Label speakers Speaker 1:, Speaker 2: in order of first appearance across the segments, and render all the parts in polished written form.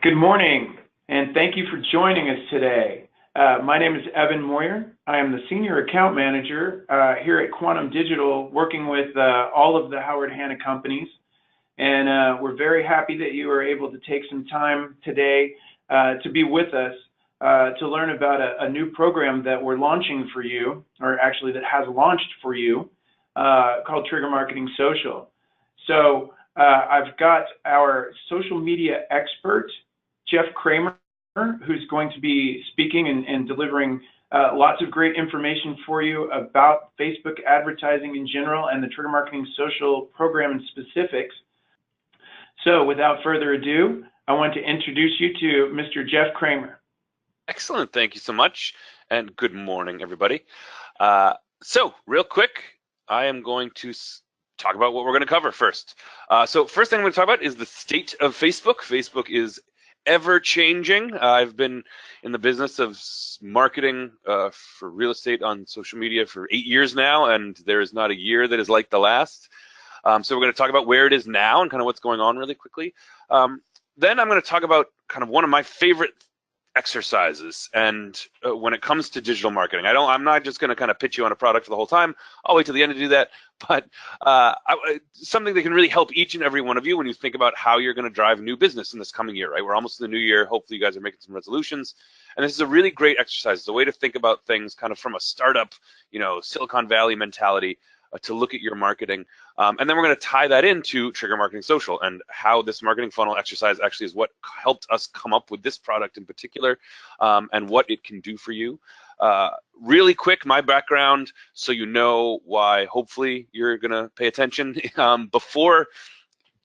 Speaker 1: Good morning, and thank you for joining us today. My name is Evan Moyer. I am the Senior Account Manager here at Quantum Digital, working with all of the Howard Hanna companies. And we're very happy that you are able to take some time today to be with us to learn about a new program that we're launching for you, or actually that has launched for you, called TriggerMarketing Social. So I've got our social media expert, Jeff Kramer, who's going to be speaking and delivering lots of great information for you about Facebook advertising in general and the TriggerMarketing Social program in specifics. So without further ado, I want to introduce you to Mr. Jeff Kramer.
Speaker 2: Excellent. Thank you so much. And good morning, everybody. So real quick, I am going to talk about what we're going to cover first. So first thing I'm going to talk about is the state of Facebook. Facebook is ever changing. I've been in the business of marketing for real estate on social media for 8 years now, and there is not a year that is like the last. So we're going to talk about where it is now and kind of what's going on really quickly. Then I'm going to talk about kind of one of my favorite exercises, and when it comes to digital marketing, I'm not just going to kind of pitch you on a product for the whole time. I'll wait till the end to do that, but something that can really help each and every one of you when you think about how you're going to drive new business in this coming year, right? We're almost in the new year. Hopefully you guys are making some resolutions, and this is a really great exercise. It's a way to think about things kind of from a startup, Silicon Valley mentality, to look at your marketing. And then we're going to tie that into TriggerMarketing Social and how this marketing funnel exercise actually is what helped us come up with this product in particular, and what it can do for you. Really quick, my background, so you know why hopefully you're going to pay attention. Before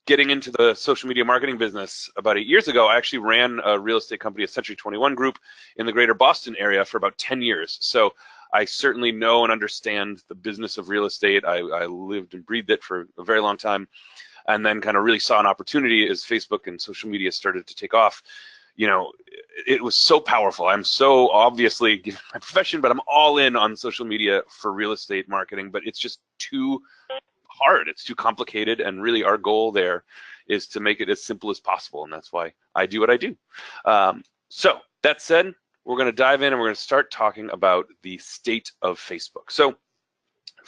Speaker 2: getting into the social media marketing business about 8 years ago, I actually ran a real estate company, a Century 21 Group, in the greater Boston area for about 10 years. So I certainly know and understand the business of real estate. I lived and breathed it for a very long time, and then kind of really saw an opportunity as Facebook and social media started to take off. It was so powerful. I'm so obviously, given my profession, but I'm all in on social media for real estate marketing, but it's just too hard. It's too complicated, and really our goal there is to make it as simple as possible, and that's why I do what I do. So that said, we're going to dive in and we're going to start talking about the state of Facebook. So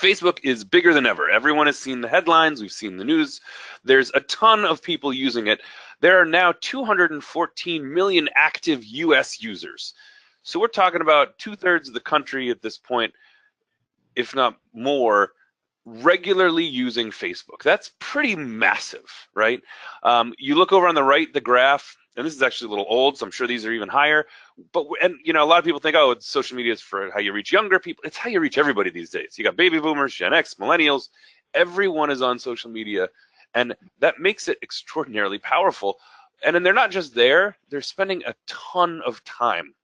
Speaker 2: Facebook is bigger than ever. Everyone has seen the headlines. We've seen the news. There's a ton of people using it. There are now 214 million active US users. So we're talking about 2/3 of the country at this point, if not more, regularly using Facebook. That's pretty massive, right? You look over on the right, the graph, and this is actually a little old, so I'm sure these are even higher. But a lot of people think, oh, it's social media is for how you reach younger people. It's how you reach everybody these days. You got baby boomers, Gen X, millennials. Everyone is on social media, and that makes it extraordinarily powerful. And then they're not just there; they're spending a ton of time.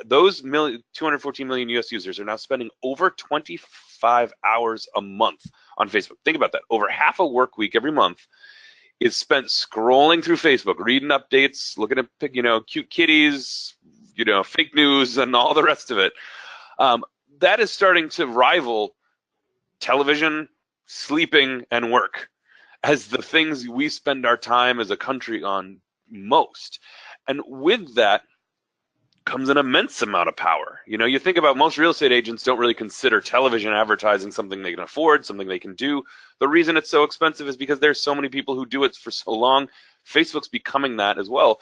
Speaker 2: Those 214 million US users are now spending over 25 hours a month on Facebook. Think about that. Over half a work week every month is spent scrolling through Facebook, reading updates, looking at cute kitties, fake news, and all the rest of it. That is starting to rival television, sleeping, and work as the things we spend our time as a country on most. And with that comes an immense amount of power. You think about most real estate agents don't really consider television advertising something they can afford, something they can do. The reason it's so expensive is because there's so many people who do it for so long. Facebook's becoming that as well.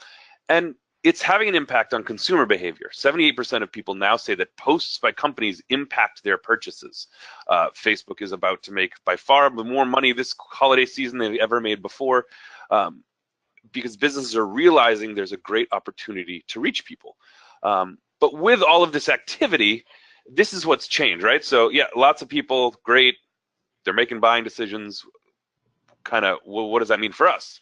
Speaker 2: And it's having an impact on consumer behavior. 78% of people now say that posts by companies impact their purchases. Facebook is about to make by far more money this holiday season than they've ever made before, because businesses are realizing there's a great opportunity to reach people. But with all of this activity, this is what's changed, right? So yeah, lots of people, great, they're making buying decisions. Kind of, well, what does that mean for us?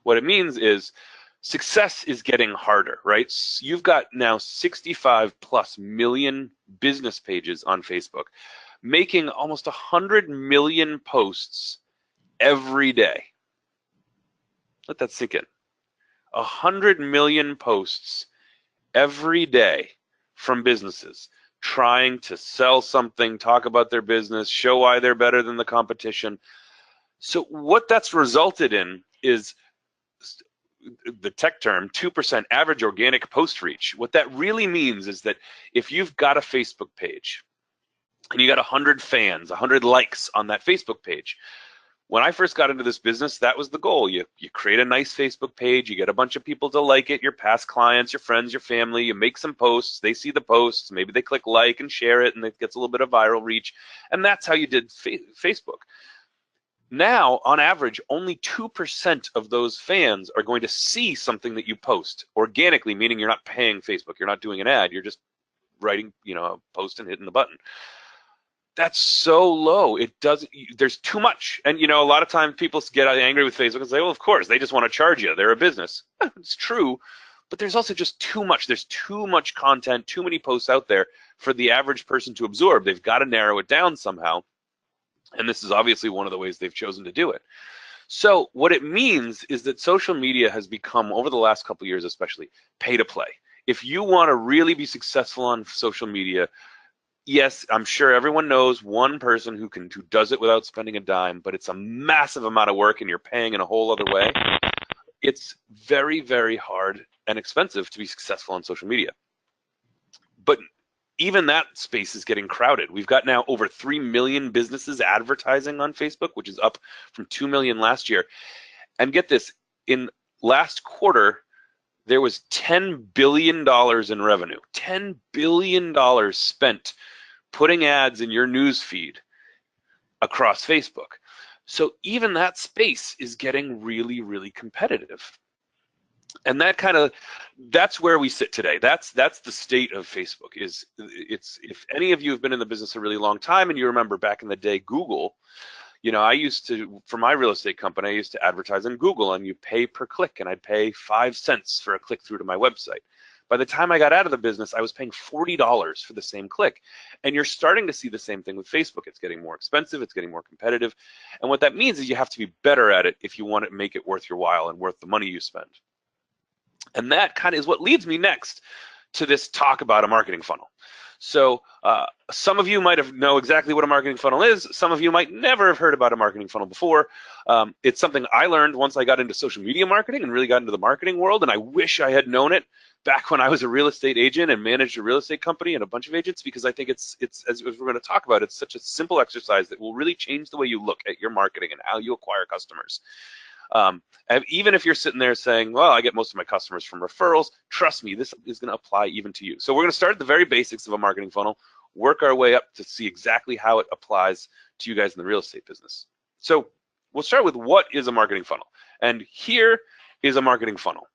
Speaker 2: What it means is success is getting harder, right? So you've got now 65+ million business pages on Facebook, making almost 100 million posts every day. Let that sink in. 100 million posts every day from businesses trying to sell something, talk about their business, show why they're better than the competition. So what that's resulted in is the tech term 2% average organic post reach. What that really means is that if you've got a Facebook page and you got 100 fans, 100 likes on that Facebook page, when I first got into this business, that was the goal. You create a nice Facebook page, you get a bunch of people to like it, your past clients, your friends, your family, you make some posts, they see the posts, maybe they click like and share it, and it gets a little bit of viral reach, and that's how you did Facebook. Now, on average, only 2% of those fans are going to see something that you post organically, meaning you're not paying Facebook, you're not doing an ad, you're just writing, a post and hitting the button. That's so low. It doesn't, there's too much. And a lot of times people get angry with Facebook and say, well, of course, they just want to charge you. They're a business. It's true, but there's also just too much. There's too much content, too many posts out there for the average person to absorb. They've got to narrow it down somehow. And this is obviously one of the ways they've chosen to do it. So what it means is that social media has become, over the last couple of years especially, pay to play. If you want to really be successful on social media, yes, I'm sure everyone knows one person who does it without spending a dime, but it's a massive amount of work and you're paying in a whole other way. It's very, very hard and expensive to be successful on social media. But even that space is getting crowded. We've got now over 3 million businesses advertising on Facebook, which is up from 2 million last year. And get this, in last quarter, there was $10 billion in revenue, $10 billion spent putting ads in your news feed across Facebook. So even that space is getting really, really competitive. And that's where we sit today. That's the state of Facebook. If any of you have been in the business a really long time and you remember back in the day, Google, I used to, for my real estate company, I used to advertise on Google, and you pay per click, and I'd pay 5 cents for a click through to my website. By the time I got out of the business, I was paying $40 for the same click. And you're starting to see the same thing with Facebook. It's getting more expensive, it's getting more competitive. And what that means is you have to be better at it if you want to make it worth your while and worth the money you spend. And that kind of is what leads me next to this talk about a marketing funnel. So some of you might know exactly what a marketing funnel is. Some of you might never have heard about a marketing funnel before. It's something I learned once I got into social media marketing and really got into the marketing world, and I wish I had known it back when I was a real estate agent and managed a real estate company and a bunch of agents, because I think it's as we're going to talk about, it's such a simple exercise that will really change the way you look at your marketing and how you acquire customers. And even if you're sitting there saying, well, I get most of my customers from referrals, trust me, this is going to apply even to you. So we're going to start at the very basics of a marketing funnel, work our way up to see exactly how it applies to you guys in the real estate business. So we'll start with what is a marketing funnel. And here is a marketing funnel.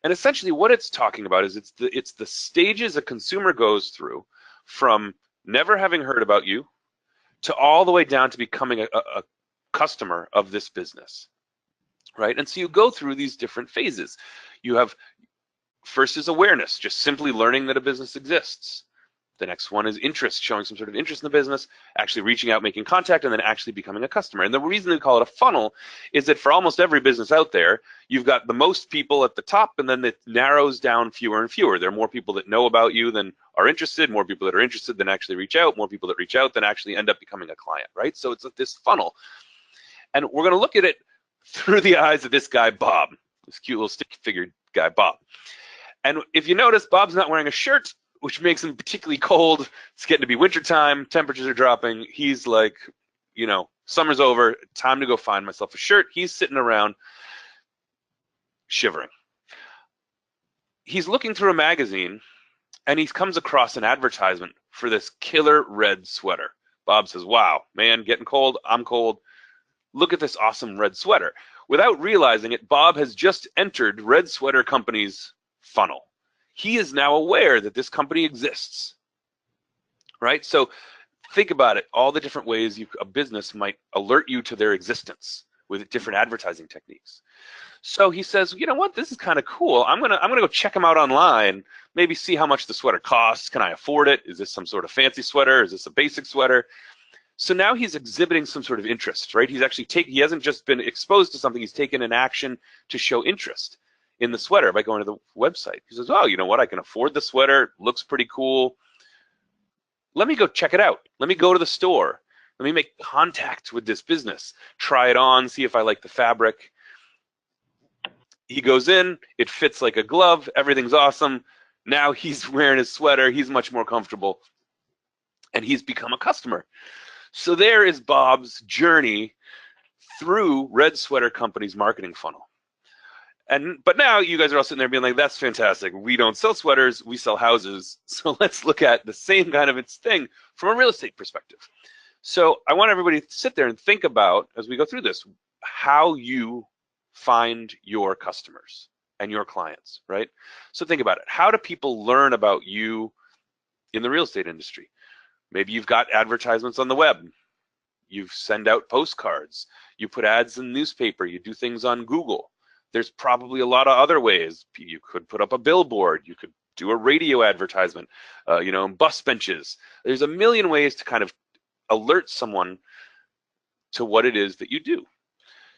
Speaker 2: And essentially what it's talking about is it's the stages a consumer goes through from never having heard about you to all the way down to becoming a customer of this business. Right? And so you go through these different phases. You have, first is awareness, just simply learning that a business exists. The next one is interest, showing some sort of interest in the business, actually reaching out, making contact, and then actually becoming a customer. And the reason we call it a funnel is that for almost every business out there, you've got the most people at the top, and then it narrows down fewer and fewer. There are more people that know about you than are interested, more people that are interested than actually reach out, more people that reach out than actually end up becoming a client, right? So it's this funnel. And we're going to look at it through the eyes of this guy, Bob, this cute little stick figure guy, Bob. And if you notice, Bob's not wearing a shirt, which makes him particularly cold. It's getting to be wintertime, temperatures are dropping. He's like, summer's over, time to go find myself a shirt. He's sitting around shivering. He's looking through a magazine, and he comes across an advertisement for this killer red sweater. Bob says, wow, man, getting cold, I'm cold. Look at this awesome red sweater. Without realizing it, Bob has just entered Red Sweater Company's funnel. He is now aware that this company exists, right? So think about it, all the different ways a business might alert you to their existence with different advertising techniques. So he says, you know what, this is kind of cool. I'm gonna go check them out online, maybe see how much the sweater costs. Can I afford it? Is this some sort of fancy sweater? Is this a basic sweater? So now he's exhibiting some sort of interest, right? He's actually he hasn't just been exposed to something, he's taken an action to show interest in the sweater by going to the website. He says, oh, you know what, I can afford the sweater, looks pretty cool. Let me go check it out. Let me go to the store. Let me make contact with this business, try it on, see if I like the fabric. He goes in, it fits like a glove, everything's awesome. Now he's wearing his sweater, he's much more comfortable, and he's become a customer. So there is Bob's journey through Red Sweater Company's marketing funnel. But now you guys are all sitting there being like, that's fantastic. We don't sell sweaters, we sell houses. So let's look at the same kind of thing from a real estate perspective. So I want everybody to sit there and think about, as we go through this, how you find your customers and your clients, right? So think about it. How do people learn about you in the real estate industry? Maybe you've got advertisements on the web. You send out postcards. You put ads in the newspaper. You do things on Google. There's probably a lot of other ways. You could put up a billboard. You could do a radio advertisement, bus benches. There's a million ways to kind of alert someone to what it is that you do.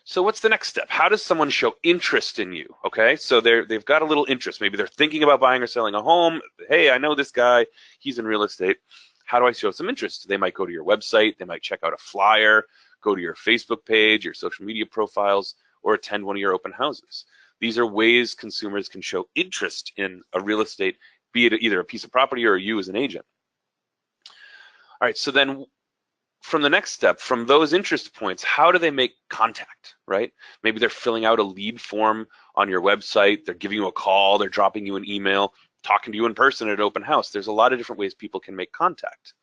Speaker 2: So what's the next step? How does someone show interest in you? Okay, so they've got a little interest. Maybe they're thinking about buying or selling a home. Hey, I know this guy. He's in real estate. How do I show some interest? They might go to your website. They might check out a flyer, go to your Facebook page, your social media profiles, or attend one of your open houses. These are ways consumers can show interest in a real estate, be it either a piece of property or you as an agent. All right, so then from the next step, from those interest points, how do they make contact, right? Maybe they're filling out a lead form on your website, they're giving you a call, they're dropping you an email, talking to you in person at an open house. There's a lot of different ways people can make contact.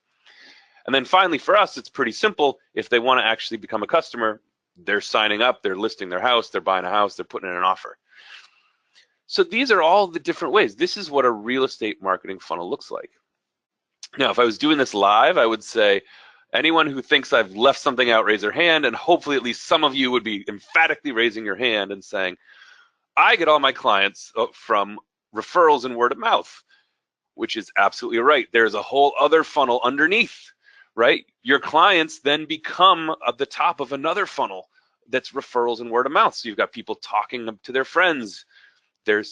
Speaker 2: And then finally, for us, it's pretty simple. If they want to actually become a customer, they're signing up, they're listing their house, they're buying a house, they're putting in an offer. So these are all the different ways. This is what a real estate marketing funnel looks like. Now, if I was doing this live, I would say, anyone who thinks I've left something out, raise their hand, and hopefully at least some of you would be emphatically raising your hand and saying, I get all my clients from referrals and word of mouth, which is absolutely right. There's a whole other funnel underneath, right? Your clients then become at the top of another funnel that's referrals and word of mouth. So you've got people talking to their friends. They're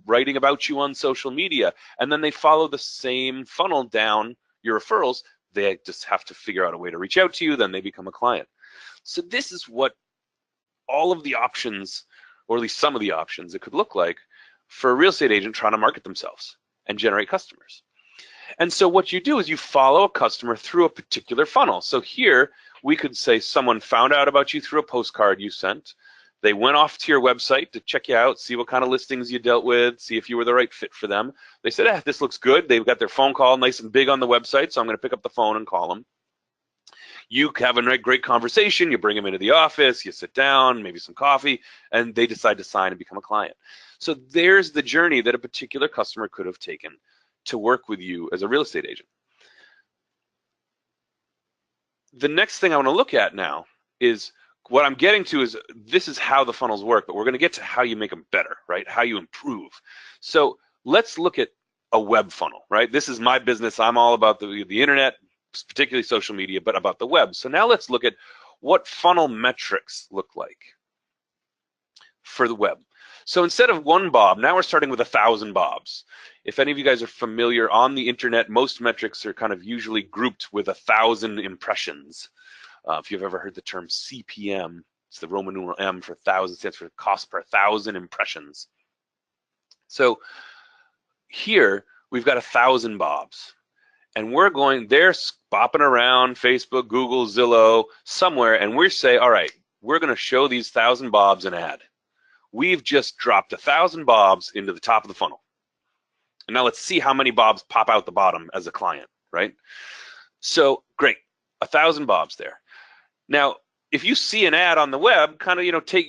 Speaker 2: writing about you on social media, and then they follow the same funnel down your referrals. They just have to figure out a way to reach out to you, then they become a client. So this is what all of the options, or at least some of the options, it could look like for a real estate agent trying to market themselves and generate customers. And so what you do is you follow a customer through a particular funnel. So here we could say someone found out about you through a postcard you sent. They went off to your website to check you out, see what kind of listings you dealt with, see if you were the right fit for them. They said, this looks good. They've got their phone call nice and big on the website, so I'm going to pick up the phone and call them. You have a great conversation. You bring them into the office, you sit down, maybe some coffee, and they decide to sign and become a client. So there's the journey that a particular customer could have taken to work with you as a real estate agent. The next thing I want to look at now is what I'm getting to is this is how the funnels work, but we're going to get to how you make them better, right? How you improve. So let's look at a web funnel, right? This is my business. I'm all about the internet, particularly social media, but about the web. So now let's look at what funnel metrics look like for the web. So instead of 1 bob, now we're starting with 1,000 bobs. If any of you guys are familiar on the internet, most metrics are kind of usually grouped with 1,000 impressions. If you've ever heard the term CPM, it's the Roman numeral M for 1,000, stands for cost per 1,000 impressions. So here we've got 1,000 bobs, and they're bopping around Facebook, Google, Zillow, somewhere, and we say, all right, we're going to show these 1,000 bobs an ad. We've just dropped 1,000 bobs into the top of the funnel. And now let's see how many bobs pop out the bottom as a client, right? So great, 1,000 bobs there. Now, if you see an ad on the web, kind of, take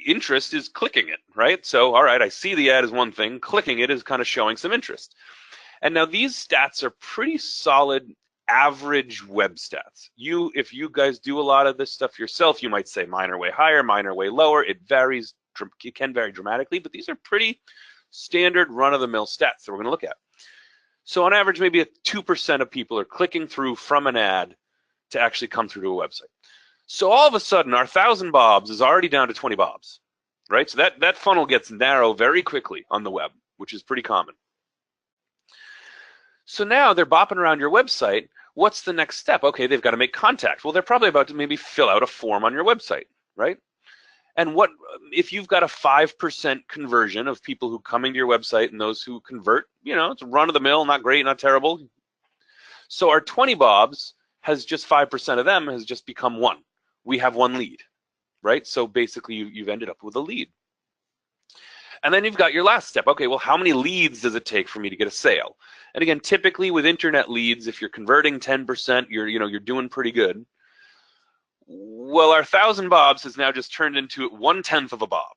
Speaker 2: interest is clicking it, right? So, all right, I see the ad is one thing, clicking it is kind of showing some interest. And now these stats are pretty solid average web stats. If you guys do a lot of this stuff yourself, you might say mine are way higher, mine are way lower. It varies, it can vary dramatically, but these are pretty standard run-of-the-mill stats that we're going to look at. So on average, maybe 2% of people are clicking through from an ad to actually come through to a website. So all of a sudden, our 1,000 bobs is already down to 20 bobs, right? So that funnel gets narrow very quickly on the web, which is pretty common. So now they're bopping around your website. What's the next step? Okay, they've got to make contact. Well, they're probably about to maybe fill out a form on your website, right? And what if you've got a 5% conversion of people who come into your website and those who convert, it's run of the mill, not great, not terrible. So our 20 bobs has just 5% of them has just become one. We have one lead, right? So basically you've ended up with a lead. And then you've got your last step. Okay, well, how many leads does it take for me to get a sale? And again, typically with internet leads, if you're converting 10%, you're doing pretty good. Well, our 1,000 bobs has now just turned into 1/10 of a bob.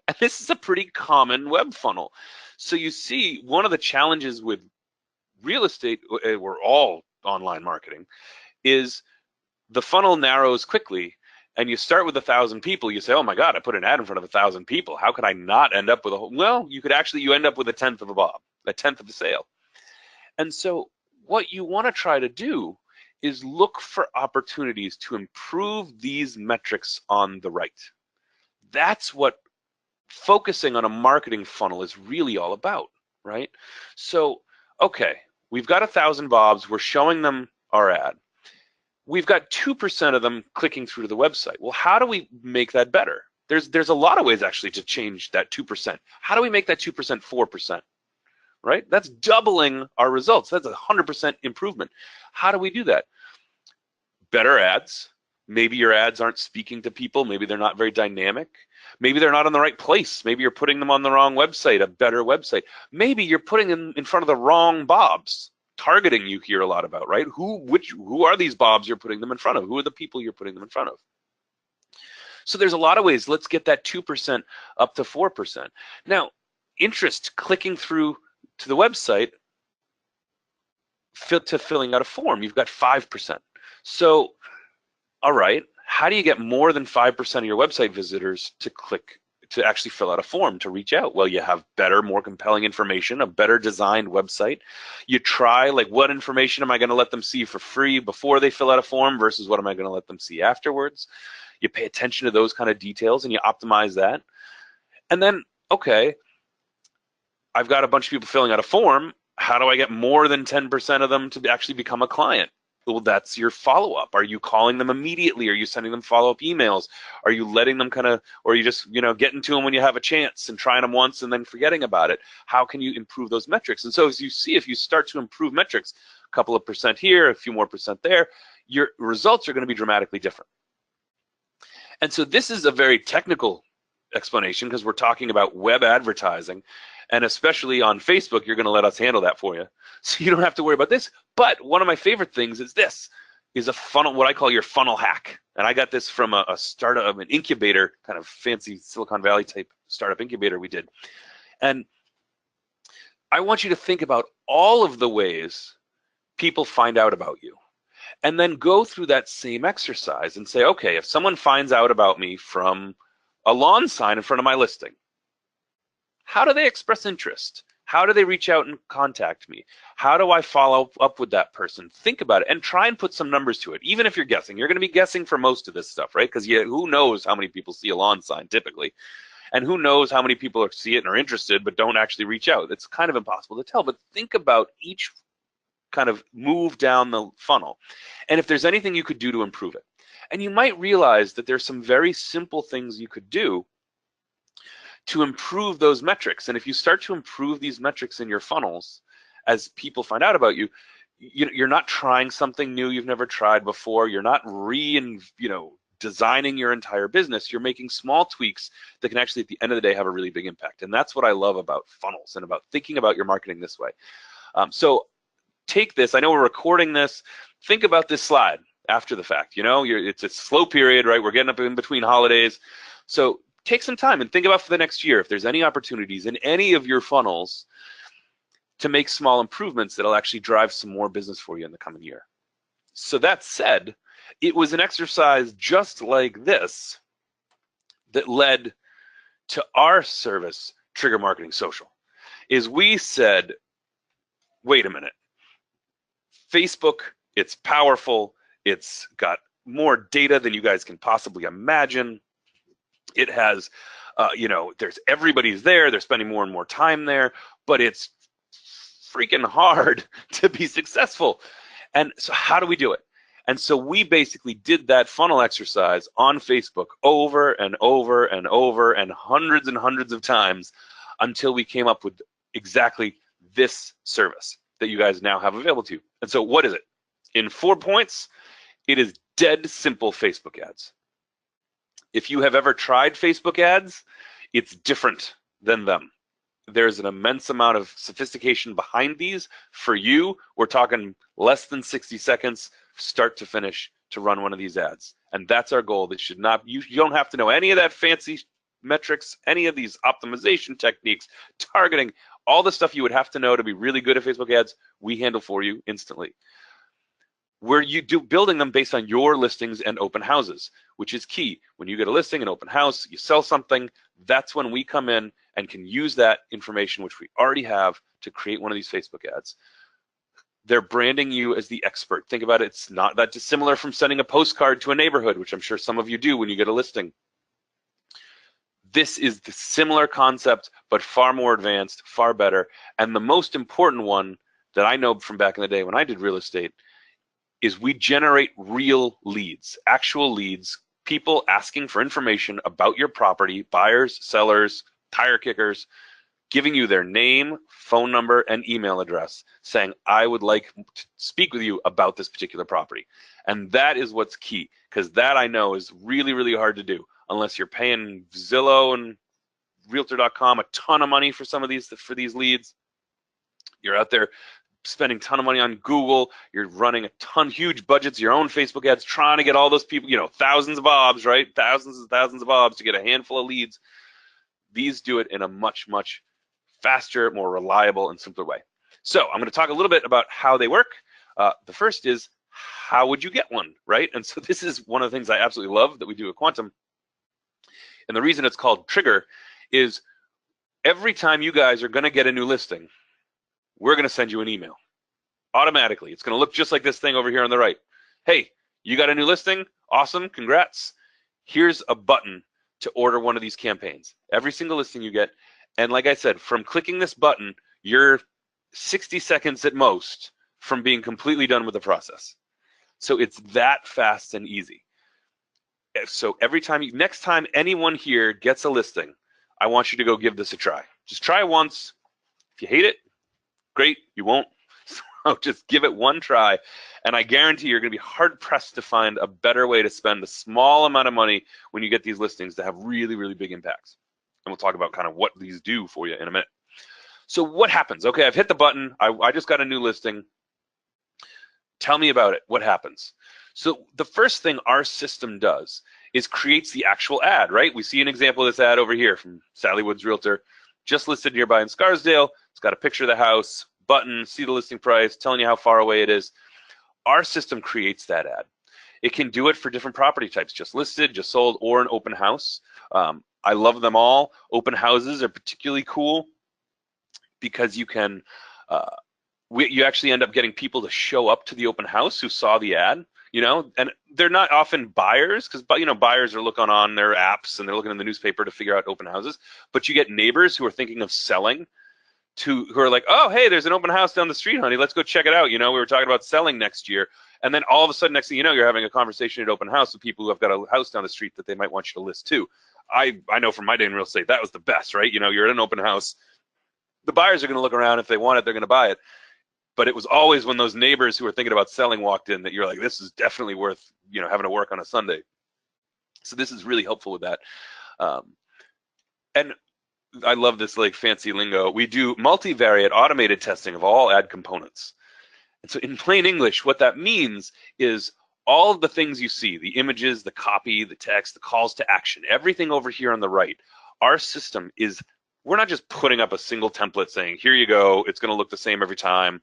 Speaker 2: And this is a pretty common web funnel. So you see, one of the challenges with real estate, or all online marketing, is the funnel narrows quickly. And you start with 1,000 people, you say, oh my God, I put an ad in front of 1,000 people. How could I not end up with a whole? Well, you end up with 1/10 of a bob, 1/10 of the sale. And so what you want to try to do is look for opportunities to improve these metrics on the right. That's what focusing on a marketing funnel is really all about, right? So, okay, we've got 1,000 bobs, we're showing them our ad. We've got 2% of them clicking through to the website. Well, how do we make that better? There's a lot of ways actually to change that 2%. How do we make that 2% 4%? Right? That's doubling our results. That's 100% improvement. How do we do that? Better ads. Maybe your ads aren't speaking to people. Maybe they're not very dynamic. Maybe they're not in the right place. Maybe you're putting them on the wrong website, a better website. Maybe you're putting them in front of the wrong bobs. Targeting you hear a lot about, right? Who are these bobs you're putting them in front of? Who are the people you're putting them in front of? So there's a lot of ways. Let's get that 2% up to 4%. Now, interest clicking through to the website to filling out a form, you've got 5%. So, all right, how do you get more than 5% of your website visitors to click to actually fill out a form to reach out? Well, you have better, more compelling information, a better designed website. You try, like, what information am I going to let them see for free before they fill out a form versus what am I going to let them see afterwards? You pay attention to those kind of details and you optimize that. And then, okay, I've got a bunch of people filling out a form. How do I get more than 10% of them to actually become a client? Well, that's your follow-up. Are you calling them immediately? Are you sending them follow-up emails? Are you letting them or are you just, getting to them when you have a chance and trying them once and then forgetting about it? How can you improve those metrics? And so as you see, if you start to improve metrics, a couple of percent here, a few more percent there, your results are going to be dramatically different. And so this is a very technical explanation because we're talking about web advertising. And especially on Facebook, you're going to let us handle that for you. So you don't have to worry about this. But one of my favorite things is this, is a funnel, what I call your funnel hack. And I got this from a startup, an incubator, kind of fancy Silicon Valley type startup incubator we did. And I want you to think about all of the ways people find out about you. And then go through that same exercise and say, okay, if someone finds out about me from a lawn sign in front of my listing, how do they express interest? How do they reach out and contact me? How do I follow up with that person? Think about it and try and put some numbers to it. Even if you're guessing, you're going to be guessing for most of this stuff, right? Because who knows how many people see a lawn sign typically? And who knows how many people see it and are interested but don't actually reach out? It's kind of impossible to tell, but think about each kind of move down the funnel. And if there's anything you could do to improve it. And you might realize that there's some very simple things you could do to improve those metrics. And if you start to improve these metrics in your funnels as people find out about you, you're not trying something new you've never tried before. You're not designing your entire business. You're making small tweaks that can actually, at the end of the day, have a really big impact. And that's what I love about funnels and about thinking about your marketing this way. So take this. I know we're recording this. Think about this slide after the fact. It's a slow period, right? We're getting up in between holidays. So take some time and think about for the next year if there's any opportunities in any of your funnels to make small improvements that'll actually drive some more business for you in the coming year. So that said, it was an exercise just like this that led to our service, Trigger Marketing Social, is we said, wait a minute, Facebook, it's powerful, it's got more data than you guys can possibly imagine. It has, there's everybody's there. They're spending more and more time there, but it's freaking hard to be successful. And so how do we do it? And so we basically did that funnel exercise on Facebook over and over and over and hundreds of times until we came up with exactly this service that you guys now have available to you. And so what is it? In 4 points, it is dead simple Facebook ads. If you have ever tried Facebook ads, it's different than them. There's an immense amount of sophistication behind these. For you, we're talking less than 60 seconds, start to finish, to run one of these ads. And that's our goal. That should not, you don't have to know any of that fancy metrics, any of these optimization techniques, targeting, all the stuff you would have to know to be really good at Facebook ads, we handle for you instantly. Where you do building them based on your listings and open houses, which is key. When you get a listing, an open house, you sell something, that's when we come in and can use that information, which we already have, to create one of these Facebook ads. They're branding you as the expert. Think about it, it's not that dissimilar from sending a postcard to a neighborhood, which I'm sure some of you do when you get a listing. This is the similar concept, but far more advanced, far better. And the most important one that I know from back in the day when I did real estate is we generate real leads, actual leads, people asking for information about your property, buyers, sellers, tire kickers, giving you their name, phone number, and email address, saying, I would like to speak with you about this particular property. And that is what's key, because that I know is really, really hard to do unless you're paying Zillow and Realtor.com a ton of money for some of these, for these leads. You're out there spending a ton of money on Google, you're running a ton, huge budgets, your own Facebook ads, trying to get all those people, you know, thousands of bobs, right? Thousands and thousands of bobs to get a handful of leads. These do it in a much, much faster, more reliable, and simpler way. So I'm going to talk a little bit about how they work. The first is, how would you get one, right? And so this is one of the things I absolutely love that we do at Quantum. And the reason it's called Trigger is every time you guys are going to get a new listing, we're going to send you an email automatically. It's going to look just like this thing over here on the right. Hey, you got a new listing? Awesome, congrats. Here's a button to order one of these campaigns. Every single listing you get. And like I said, from clicking this button, you're 60 seconds at most from being completely done with the process. So it's that fast and easy. So every time, next time anyone here gets a listing, I want you to go give this a try. Just try it once. If you hate it, great, you won't. So just give it one try, and I guarantee you're going to be hard-pressed to find a better way to spend a small amount of money when you get these listings to have really, really big impacts. And we'll talk about kind of what these do for you in a minute. So what happens? Okay, I've hit the button. I just got a new listing. Tell me about it. What happens? So the first thing our system does is creates the actual ad, right? We see an example of this ad over here from Sally Woods Realtor, just listed nearby in Scarsdale. It's got a picture of the house, button, see the listing price, telling you how far away it is. Our system creates that ad. It can do it for different property types, just listed, just sold, or an open house. I love them all. Open houses are particularly cool because you can, you actually end up getting people to show up to the open house who saw the ad, you know, and they're not often buyers because, you know, buyers are looking on their apps and they're looking in the newspaper to figure out open houses, but you get neighbors who are thinking of selling, who are like, oh, hey, there's an open house down the street, honey. Let's go check it out. You know, we were talking about selling next year. And then all of a sudden, next thing you know, you're having a conversation at open house with people who have got a house down the street that they might want you to list too. I know from my day in real estate, that was the best, right? You know, you're at an open house. The buyers are going to look around. If they want it, they're going to buy it. But it was always when those neighbors who were thinking about selling walked in that you're like, this is definitely worth, you know, having to work on a Sunday. So this is really helpful with that. And I love this like fancy lingo. We do multivariate automated testing of all ad components. And so in plain English, what that means is all of the things you see, the images, the copy, the text, the calls to action, everything over here on the right, our system is, we're not just putting up a single template saying, here you go, it's going to look the same every time.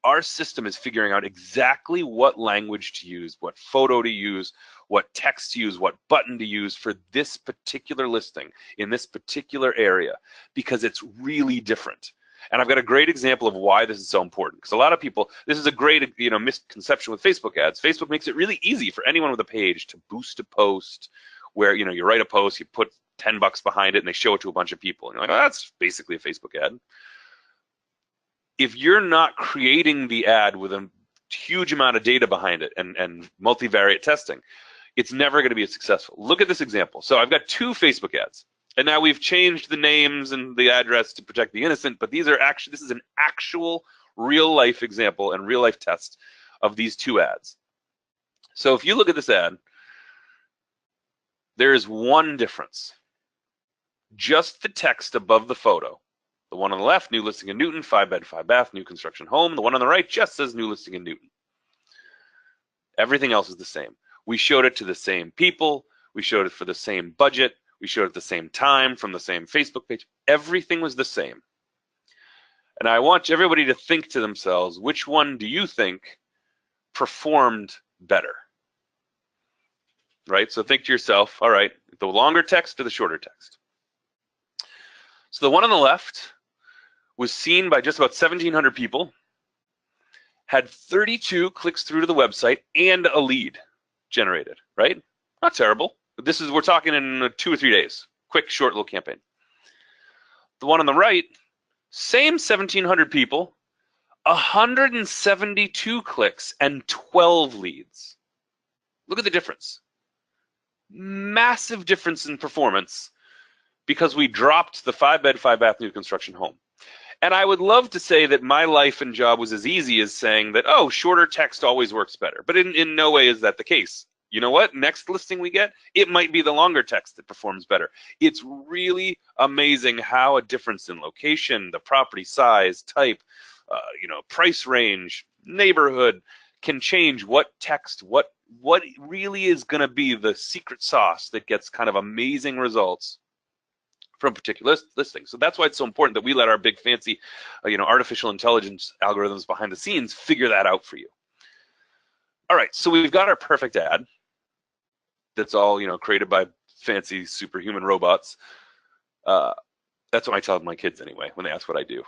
Speaker 2: Our system is figuring out exactly what language to use, what photo to use, what text to use, what button to use for this particular listing in this particular area, because it's really different. And I've got a great example of why this is so important, because a lot of people, this is a great, you know, misconception with Facebook ads. Facebook makes it really easy for anyone with a page to boost a post where, you know, you write a post, you put $10 behind it and they show it to a bunch of people. And you're like, oh, that's basically a Facebook ad. If you're not creating the ad with a huge amount of data behind it and multivariate testing, it's never going to be as successful. Look at this example. So I've got 2 Facebook ads, and now we've changed the names and the address to protect the innocent, but this is an actual real life example and real life test of these 2 ads. So if you look at this ad, there is one difference. Just the text above the photo. The one on the left, new listing in Newton, 5-bed, 5-bath, new construction home. The one on the right just says new listing in Newton. Everything else is the same. We showed it to the same people. We showed it for the same budget. We showed it at the same time from the same Facebook page. Everything was the same. And I want everybody to think to themselves, which one do you think performed better? Right? So think to yourself, all right, the longer text or the shorter text? So the one on the left was seen by just about 1,700 people, had 32 clicks through to the website and a lead generated, right? Not terrible. But we're talking in 2 or 3 days. Quick, short little campaign. The one on the right, same 1,700 people, 172 clicks and 12 leads. Look at the difference. Massive difference in performance because we dropped the 5-bed, 5-bath new construction home. And I would love to say that my life and job was as easy as saying that, oh, shorter text always works better. But in no way is that the case. You know what? Next listing we get, it might be the longer text that performs better. It's really amazing how a difference in location, the property size, type, price range, neighborhood can change what text, what really is going to be the secret sauce that gets kind of amazing results from particular listings. So that's why it's so important that we let our big fancy, artificial intelligence algorithms behind the scenes figure that out for you. All right, so we've got our perfect ad that's all created by fancy superhuman robots. That's what I tell my kids anyway when they ask what I do.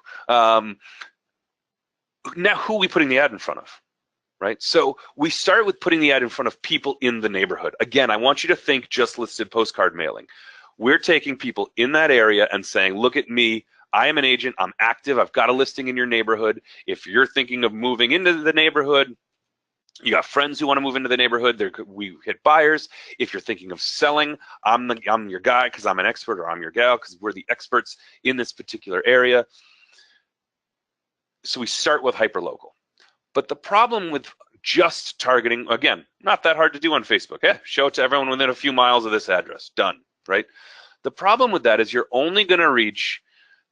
Speaker 2: Now, who are we putting the ad in front of? Right? So we start with putting the ad in front of people in the neighborhood. Again, I want you to think just listed postcard mailing. We're taking people in that area and saying, look at me, I am an agent, I'm active, I've got a listing in your neighborhood. If you're thinking of moving into the neighborhood, you got friends who want to move into the neighborhood, we hit buyers. If you're thinking of selling, I'm your guy because I'm an expert, or I'm your gal because we're the experts in this particular area. So we start with hyperlocal. But the problem with just targeting, again, not that hard to do on Facebook. Show it to everyone within a few miles of this address. Done, right? The problem with that is you're only going to reach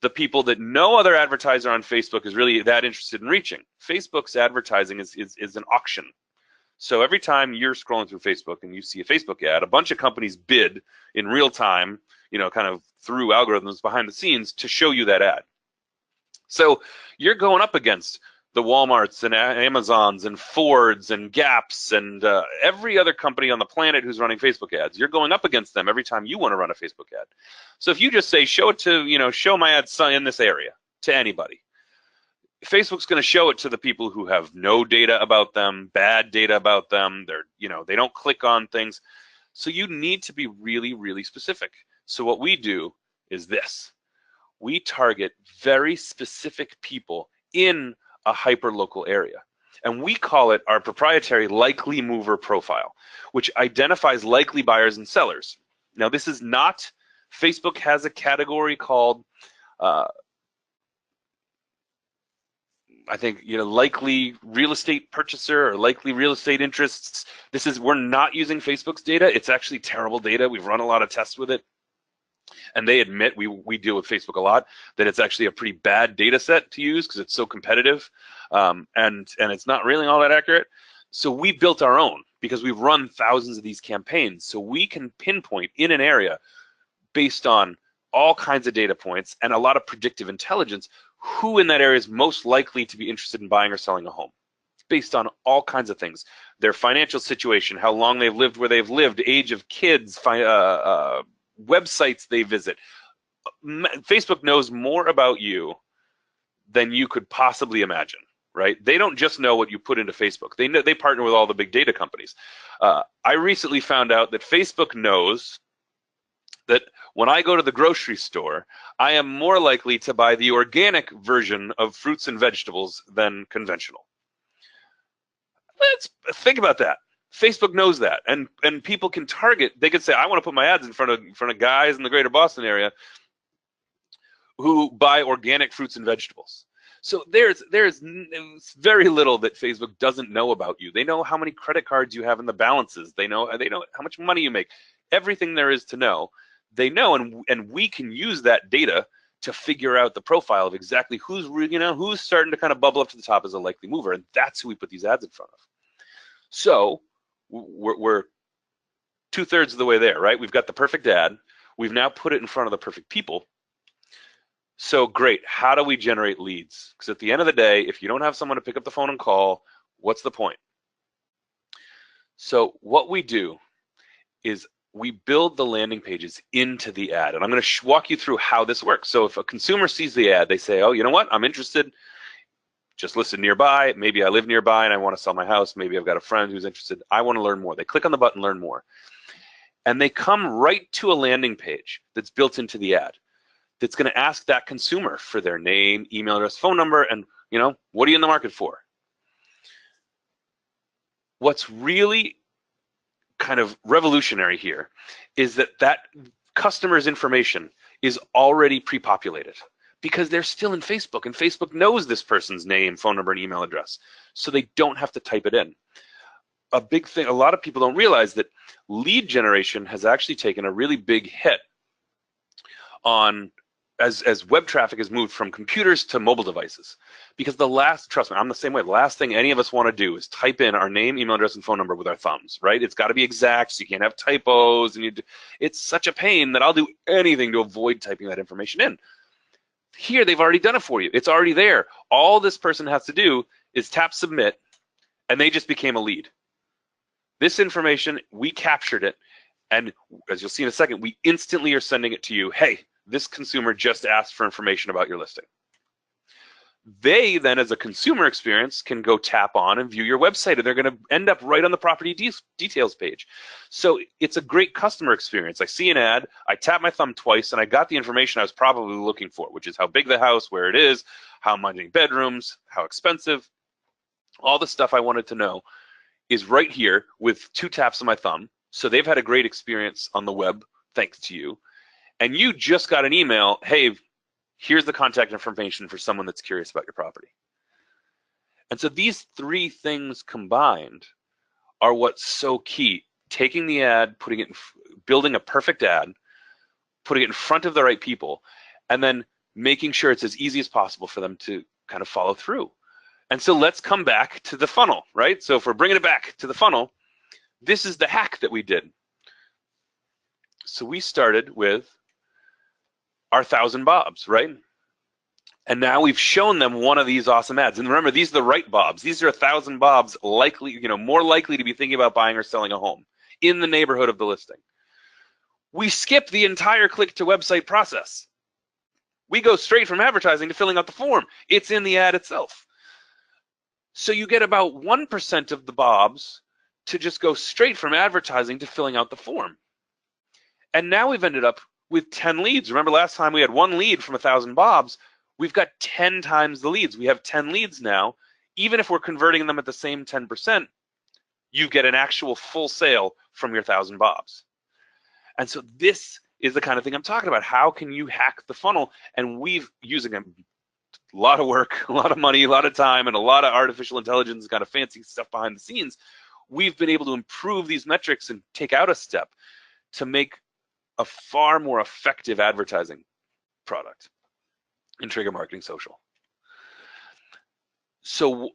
Speaker 2: the people that no other advertiser on Facebook is really that interested in reaching. Facebook's advertising is an auction. So every time you're scrolling through Facebook and you see a Facebook ad, a bunch of companies bid in real time, kind of through algorithms behind the scenes to show you that ad. So you're going up against the Walmarts and Amazons and Fords and Gaps and every other company on the planet who's running Facebook ads. You're going up against them every time you want to run a Facebook ad. So if you just say, show it to, show my ad in this area to anybody, Facebook's going to show it to the people who have no data about them, bad data about them. They don't click on things. So you need to be really, really specific. So what we do is this. We target very specific people in a hyperlocal area. And we call it our proprietary likely mover profile, which identifies likely buyers and sellers. Now, this is not, Facebook has a category called, I think, likely real estate purchaser or likely real estate interests. We're not using Facebook's data. It's actually terrible data. We've run a lot of tests with it. And they admit, we deal with Facebook a lot, that it's actually a pretty bad data set to use because it's so competitive, and it's not really all that accurate. So we built our own because we've run thousands of these campaigns. So we can pinpoint in an area based on all kinds of data points and a lot of predictive intelligence who in that area is most likely to be interested in buying or selling a home. Based on all kinds of things, their financial situation, how long they've lived where they've lived, age of kids, websites they visit. Facebook knows more about you than you could possibly imagine, right? They don't just know what you put into Facebook. They partner with all the big data companies. I recently found out that Facebook knows that when I go to the grocery store, I am more likely to buy the organic version of fruits and vegetables than conventional. Let's think about that. Facebook knows that, and people can target. They could say, I want to put my ads in front of guys in the greater Boston area who buy organic fruits and vegetables. So there's very little that Facebook doesn't know about you. They know how many credit cards you have in the balances. They know how much money you make. Everything there is to know, they know, and we can use that data to figure out the profile of exactly who's starting to kind of bubble up to the top as a likely mover, and that's who we put these ads in front of. So we're 2/3 of the way there, right? We've got the perfect ad. We've now put it in front of the perfect people. So great, how do we generate leads? Because at the end of the day, if you don't have someone to pick up the phone and call, what's the point? So what we do is we build the landing pages into the ad. And I'm going to walk you through how this works. So if a consumer sees the ad, they say, oh, you know what, I'm interested, just listed nearby. Maybe I live nearby and I want to sell my house. Maybe I've got a friend who's interested. I want to learn more. They click on the button, learn more. And they come right to a landing page that's built into the ad, that's going to ask that consumer for their name, email address, phone number, and what are you in the market for? What's really kind of revolutionary here is that customer's information is already pre-populated because they're still in Facebook, and Facebook knows this person's name, phone number, and email address, so they don't have to type it in. A big thing, a lot of people don't realize that lead generation has actually taken a really big hit on as web traffic has moved from computers to mobile devices. Because trust me, I'm the same way, the last thing any of us want to do is type in our name, email address, and phone number with our thumbs, right? It's got to be exact, so you can't have typos, and it's such a pain that I'll do anything to avoid typing that information in. Here, they've already done it for you. It's already there. All this person has to do is tap submit, and they just became a lead. This information, we captured it, and as you'll see in a second, we instantly are sending it to you. Hey, this consumer just asked for information about your listing. They then, as a consumer experience, can go tap on and view your website, and they're going to end up right on the property details page. So it's a great customer experience. I see an ad, I tap my thumb twice, and I got the information I was probably looking for, which is how big the house, where it is, how many bedrooms, how expensive. All the stuff I wanted to know is right here with 2 taps of my thumb. So they've had a great experience on the web, thanks to you. And you just got an email, hey, here's the contact information for someone that's curious about your property. And so these 3 things combined are what's so key. Taking the ad, building a perfect ad, putting it in front of the right people, and then making sure it's as easy as possible for them to kind of follow through. And so let's come back to the funnel, right? So if we're bringing it back to the funnel, this is the hack that we did. So we started with our 1,000 bobs, right? And now we've shown them one of these awesome ads. And remember, these are the right bobs. These are 1,000 bobs more likely to be thinking about buying or selling a home in the neighborhood of the listing. We skip the entire click to website process. We go straight from advertising to filling out the form. It's in the ad itself. So you get about 1% of the bobs to just go straight from advertising to filling out the form. And now we've ended up with 10 leads. Remember last time we had 1 lead from 1,000 bobs. We've got 10 times the leads. We have 10 leads now. Even if we're converting them at the same 10%, you get an actual full sale from your 1,000 bobs. And so this is the kind of thing I'm talking about. How can you hack the funnel? And we've using a lot of work, a lot of money, a lot of time, and a lot of artificial intelligence, kind of fancy stuff behind the scenes. We've been able to improve these metrics and take out a step to make a far more effective advertising product in TriggerMarketing Social. So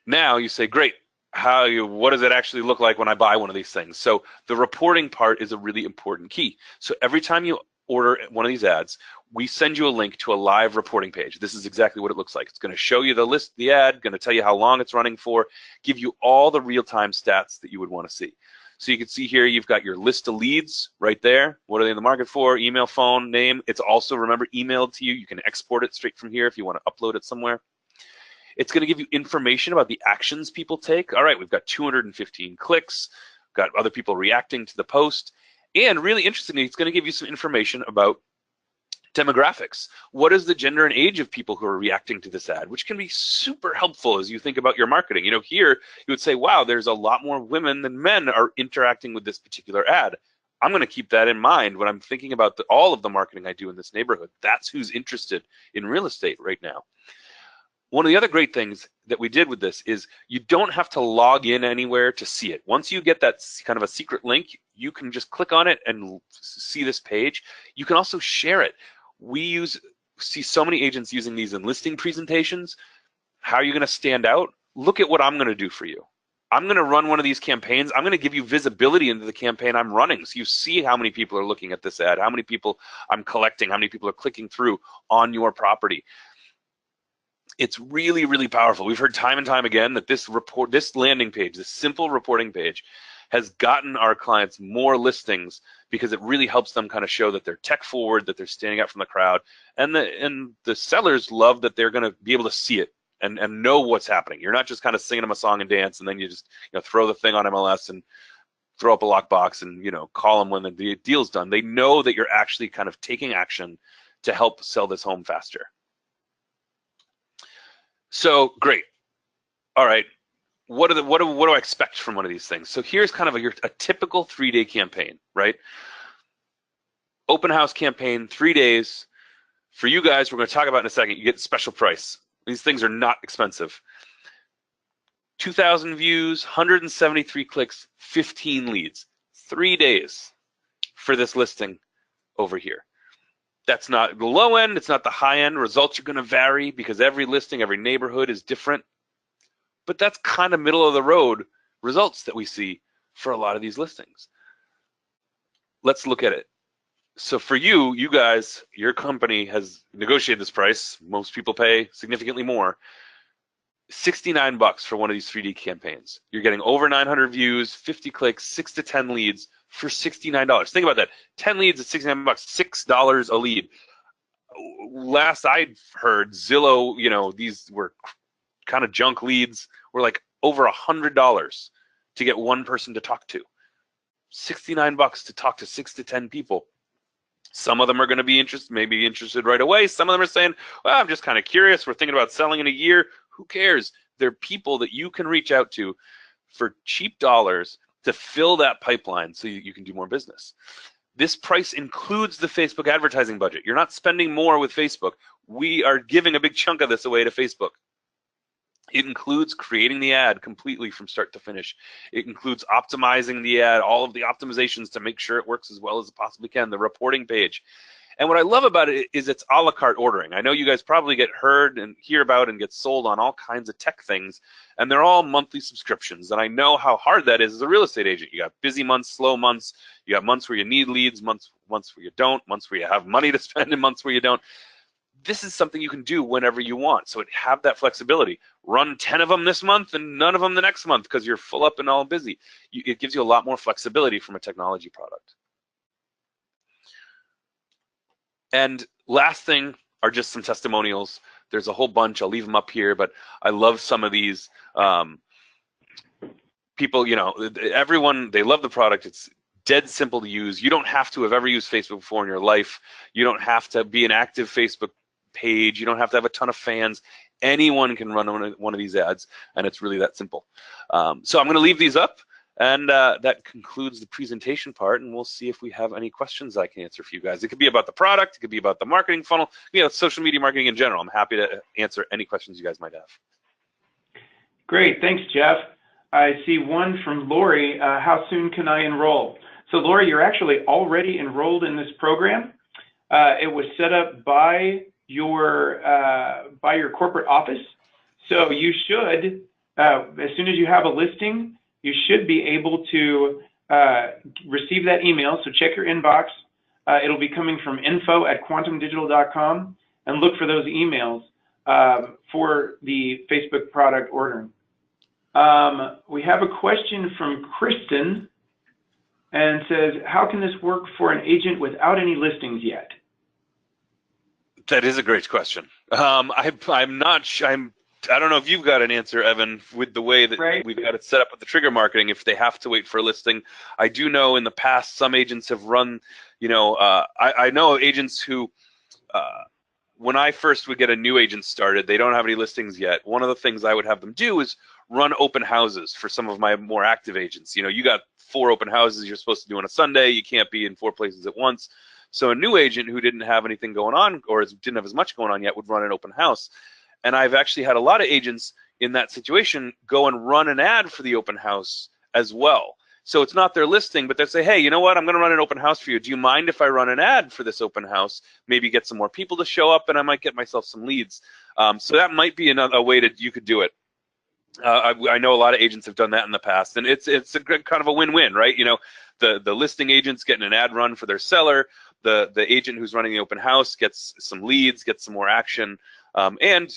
Speaker 2: now you say, great, what does it actually look like when I buy one of these things? So the reporting part is a really important key. So every time you order one of these ads, we send you a link to a live reporting page. This is exactly what it looks like. It's going to show you the ad, going to tell you how long it's running for, give you all the real-time stats that you would want to see. So you can see here, you've got your list of leads right there. What are they in the market for? Email, phone, name. It's also, remember, emailed to you. You can export it straight from here if you want to upload it somewhere. It's going to give you information about the actions people take. All right, we've got 215 clicks, got other people reacting to the post. And really interestingly, it's going to give you some information about Demographics. What is the gender and age of people who are reacting to this ad, which can be super helpful as you think about your marketing. Here you would say, wow, there's a lot more women than men are interacting with this particular ad. I'm going to keep that in mind when I'm thinking about all of the marketing I do in this neighborhood. That's who's interested in real estate right now. One of the other great things that we did with this is you don't have to log in anywhere to see it. Once you get that kind of a secret link, you can just click on it and see this page. You can also share it. We see so many agents using these in listing presentations. How are you going to stand out? Look at what I'm going to do for you. I'm going to run one of these campaigns. I'm going to give you visibility into the campaign I'm running, so you see how many people are looking at this ad, how many people I'm collecting, how many people are clicking through on your property. It's really, really powerful. We've heard time and time again that this landing page, this simple reporting page, has gotten our clients more listings because it really helps them kind of show that they're tech forward, that they're standing out from the crowd, and the sellers love that they're going to be able to see it and know what's happening. You're not just kind of singing them a song and dance, and then you just throw the thing on MLS and throw up a lockbox and call them when the deal's done. They know that you're actually kind of taking action to help sell this home faster. So great. All right. What do I expect from one of these things? So here's kind of a typical 3-day campaign, right? Open house campaign, 3 days. For you guys, we're going to talk about in a second. You get special price. These things are not expensive. 2,000 views, 173 clicks, 15 leads. 3 days for this listing over here. That's not the low end. It's not the high end. Results are going to vary because every listing, every neighborhood is different. But that's kind of middle of the road results that we see for a lot of these listings. Let's look at it. So for you guys, your company has negotiated this price. Most people pay significantly more. $69 for one of these 3D campaigns. You're getting over 900 views, 50 clicks, 6 to 10 leads for $69. Think about that. 10 leads at $69, $6 a lead. Last I heard, Zillow, these were kind of junk leads, were like over $100 to get one person to talk to. $69 to talk to 6 to 10 people. Some of them are going to be maybe interested right away. Some of them are saying, well, I'm just kind of curious. We're thinking about selling in a year. Who cares? They're people that you can reach out to for cheap dollars to fill that pipeline so you can do more business. This price includes the Facebook advertising budget. You're not spending more with Facebook. We are giving a big chunk of this away to Facebook. It includes creating the ad completely from start to finish. It includes optimizing the ad, all of the optimizations to make sure it works as well as it possibly can, the reporting page. And what I love about it is it's a la carte ordering. I know you guys probably get heard and hear about and get sold on all kinds of tech things, and they're all monthly subscriptions. And I know how hard that is as a real estate agent. You got busy months, slow months. You got months where you need leads, months where you don't, months where you have money to spend, and months where you don't. This is something you can do whenever you want. So have that flexibility. Run 10 of them this month and none of them the next month because you're full up and all busy. It gives you a lot more flexibility from a technology product. And last thing are just some testimonials. There's a whole bunch. I'll leave them up here, but I love some of these. People, everyone, they love the product. It's dead simple to use. You don't have to have ever used Facebook before in your life. You don't have to be an active Facebook page. You don't have to have a ton of fans. Anyone can run one of these ads, and it's really that simple. So I'm going to leave these up, and that concludes the presentation part, and we'll see if we have any questions I can answer for you guys. It could be about the product. It could be about the marketing funnel. Social media marketing in general. I'm happy to answer any questions you guys might have.
Speaker 1: Great. Thanks, Jeff. I see one from Lori. How soon can I enroll? So Lori, you're actually already enrolled in this program. It was set up by your corporate office. So you should, as soon as you have a listing, you should be able to receive that email. So check your inbox. It'll be coming from info@quantumdigital.com, and look for those emails for the Facebook product ordering. We have a question from Kristen, and says, how can this work for an agent without any listings yet?
Speaker 2: That is a great question. I'm not sure. I don't know if you've got an answer, Evan, with the way that we've got it set up with the TriggerMarketing, if they have to wait for a listing. I do know in the past some agents have run, I know agents who when I first would get a new agent started, they don't have any listings yet. One of the things I would have them do is run open houses for some of my more active agents. You got 4 open houses you're supposed to do on a Sunday. You can't be in 4 places at once. So a new agent who didn't have anything going on or didn't have as much going on yet would run an open house. And I've actually had a lot of agents in that situation go and run an ad for the open house as well. So it's not their listing, but they say, hey, you know what? I'm going to run an open house for you. Do you mind if I run an ad for this open house? Maybe get some more people to show up, and I might get myself some leads. So that might be a way that you could do it. I know a lot of agents have done that in the past, and it's a good kind of a win-win, right? The listing agent's getting an ad run for their seller. The agent who's running the open house gets some leads, gets some more action, and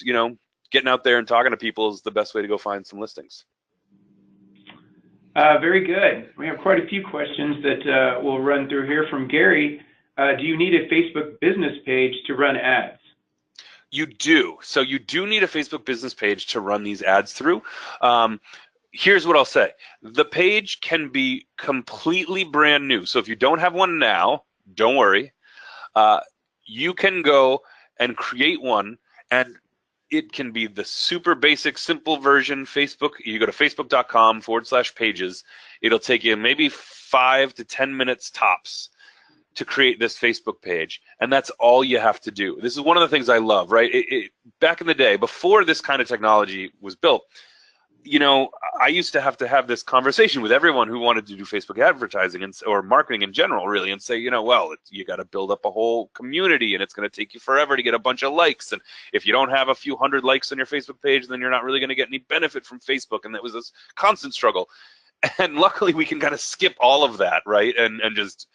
Speaker 2: getting out there and talking to people is the best way to go find some listings.
Speaker 1: Very good. We have quite a few questions that we'll run through here from Gary. Do you need a Facebook business page to run ads?
Speaker 2: You do. So you do need a Facebook business page to run these ads through. Here's what I'll say. The page can be completely brand new. So if you don't have one now, don't worry. You can go and create one, and it can be the super basic, simple version. Facebook, you go to facebook.com/pages. It'll take you maybe 5 to 10 minutes tops to create this Facebook page, and that's all you have to do. This is one of the things I love, right? Back in the day, before this kind of technology was built, I used to have this conversation with everyone who wanted to do Facebook advertising or marketing in general, really, and say, well, you got to build up a whole community, and it's going to take you forever to get a bunch of likes. And if you don't have a few hundred likes on your Facebook page, then you're not really going to get any benefit from Facebook. And that was this constant struggle. And luckily, we can kind of skip all of that, right, and just